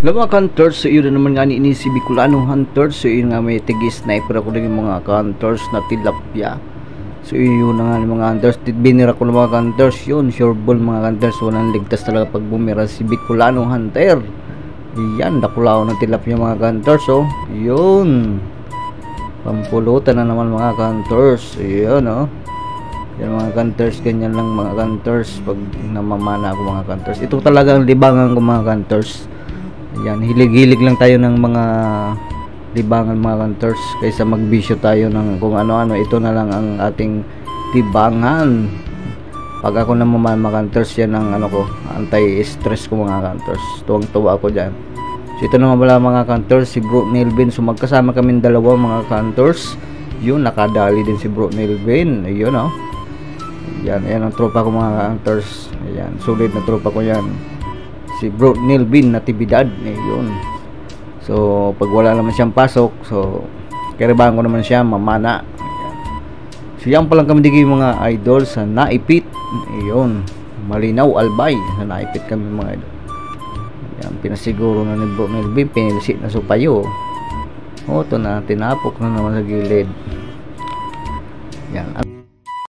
Hello mga hunters, so yun naman nga ni si Bicolano hunters. So yun nga may tigi-sniper ako ng mga hunters na tilapia. So yun na nga mga hunters, binira ko ng mga hunters. Yun, sure ball mga hunters, walang ligtas talaga pag bumira si Bicolano hunter. Yan, nakulao ng tilapia mga hunters. So yun, pampulutan na naman mga hunters. Yun yan mga hunters, ganyan lang mga hunters pag namamana ako mga hunters. Ito talaga ang libangan ko mga hunters. Yan, hilig-hilig lang tayo ng mga libangan mga hunters kaysa magbisyo tayo ng kung ano-ano. Ito na lang ang ating libangan. Pag ako naman mga hunters, yan ang ano ko, anti-stress ko mga hunters. Tuwang-tuwa ako dyan. So ito naman wala mga hunters, si Bro Melvin. So magkasama kami dalawa mga hunters. Yun, nakadali din si Bro Melvin. Ayun yan, yan ang tropa ko mga hunters. Ayan, sulit na tropa ko yan, si Bro Melvin Natividad. Yun. So pag wala naman siyang pasok, so karibahan ko naman siya mamana. Ayan. So yan pa lang kami digi mga idol sa Naipit. Ayun, Malinaw Albay, sa Naipit kami mga idol. Yan, pinasiguro na ni Bro Melvin, pinilisit na supayo. Ito na, tinapok na naman sa gilid. Yan.